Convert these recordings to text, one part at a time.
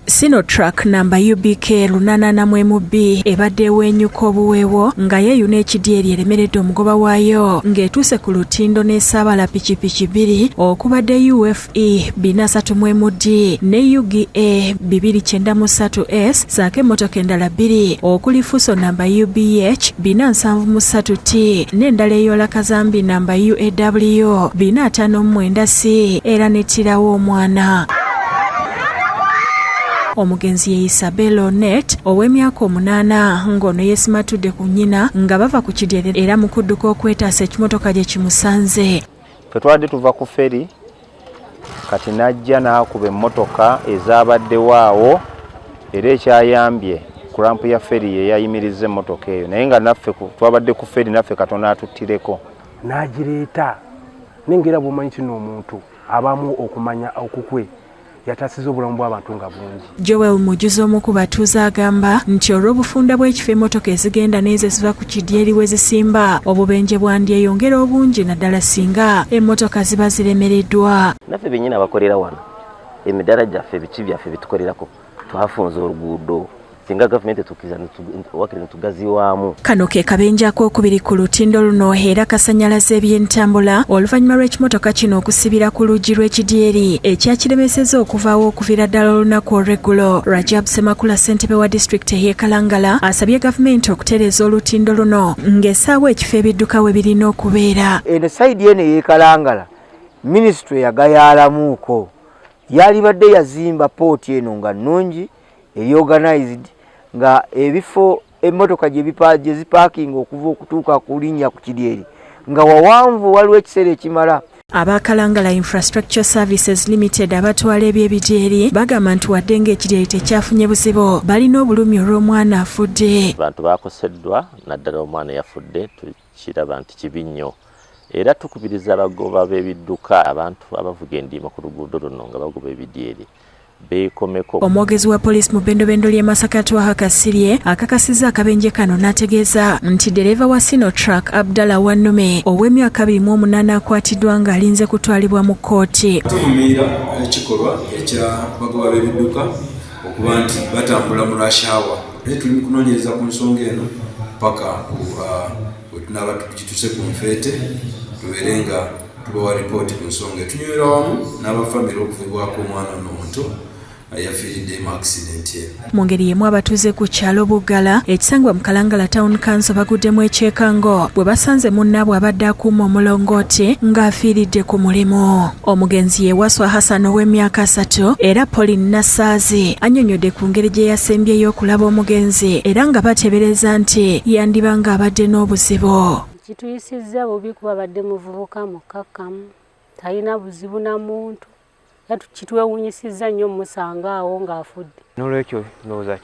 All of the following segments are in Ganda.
Sinotruck namba UBK 881B ebadde ewenyuka obuweewo nga yeeyuna ekidyeri eremeredde omugoba waayo ng'etuuse ku lutindo n'esaabala pikipiki 2 okubadde UFE 431D ne UGA 293S saako emmotoka endala 2 okuli Fuso namba UBH 473T n'endala ey'ola Kazambi namba UAW 459C era nettirawo omwana. Omugenzi ye Isabel Onet ow'emyaka 8 ng'ono yeesimatudde ku nnyina nga bava ku kidyeri era mu kudduka okwetaasa ekimotoka gye kimusanze. Twatwadde tuva ku feri kati najja n'akuba emmotoka ezaabaddewo awo era ekyayambye kulampu ya feri ye yayimiriza emmotoka eyo naye nga naffe twabadde ku feri naffe Katonda atuttireko. N'agireeta nengera bw'omanyi kino omuntu abamu okumanya okukwe yatasiza obulamu bw'abantu nga bungi. Joel Mujuzi omu ku batuuze agamba nti olw'obufunda bw'ekifo emmotoka ezigenda n'ezo eziva ku kidyeri we zisimba obubenje bwandyeyongera obungi naddala singa emmotoka ziba ziremereddwa. Naffe bennyini abakolera wano emidaala gyaffe biki byaffe bitukolerako twafunza oluguudo singa gavumenti etukkiriza wakiri netugaziwaamu. Kano ke kabenje ak'okubiri ku lutindo luno era kasannyalaza eby'entambula oluvannyuma lw'ekimotoka kino okusibira ku luggi lw'ekidyeri ekyakiremesezza okuvaawo okuviira ddala olunaku olw'eggulo. Rajab Semakula ssentebe wa disitulikiti ey'e Kalangala asabye gavumenti okutereeza olutindo luno ng'essaawa ekifo ebidduka we birina okubeera. Eno sayidi eno ey'e Kalangala minisitule yagayaalamuuko yalibadde yazimba pooti eno nga nnungi organized nga ebifo emmotoka gye zipaakinga okuva okutuuka ku linnya ku kidyeri nga wawanvu waliwo ekiseera ekimala. Aba Kalangala Infrastructure Services Limited abatwala eby'ebidyeri bagamba nti wadde ng'ekidyeri tekyafunye buzibu balina obulumi olw'omwana afudde. Abantu bakoseddwa naddala omwana yafudde tukiraba nti kibi nnyo era tukubiriza abagoba b'ebidduka abantu abavuga endiima ku luguudo luno nga bagoba ebidyeri beekomeko. Omwogezi wa poliisi mu bbendobendo ly'e Masaka Twaha Kasirye akakasizza akabenje kano n'ategeeza nti dereeva wa Sinotruck Abdallah Wannume ow'emyaka 28 akwatiddwa ng'alinze kutwalibwa mu kkooti. Tuvumirira ekikolwa ekya bagoba b'ebidduka okuba nti batambula mu rush hour. Naye tuli mu kunoonyereza ku nsonga eno paka tunaba tukituse ku nfeete tubeere nga tubawa ripooti ku nsonga etunywera wamu n'abafamire okuvibwako omwana omuto yafiiridde mu accident ye. Mu ngeri y'emu abatuuze ku kyalo Buggala ekisangibwa mu Kalangala Town Council baguddemu ekyekango bwe basanze munnaabwe abadde akuuma omulongooti ng'afiiridde ku mulimu. Omugenzi ye Waswa Hassan ow'emyaka 3 era Pauline Nassaazi annyonnyodde ku ngeri gye yasembyeyo okulaba omugenzi era nga bateebereza nti yandiba ng'abadde n'obuzibu. Kituyisizza bubi kuba badde muvubuka mukkakkamu talina buzibu na muntu kitwewuunyisizza nnyo musanga awo ng'afudde. N'olwekyo ndowooza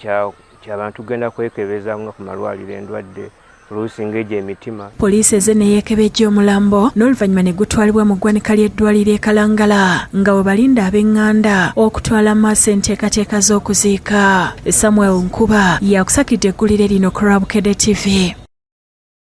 ky'abantu genda kwekebeza nga ku malwaliro endwadde oluusi ng'egyo emitima. Poliisi ezze ne yeekebejja omulambo n'oluvannyuma ne gutwalibwa mu ggwanika ly'eddwaliro e Kalangala nga bwe balinda ab'eŋŋanda okutwala maaso enteekateeka z'okuziika. Samuel Nkuba yakusakidde eggulire lino ku Rabukedde TV.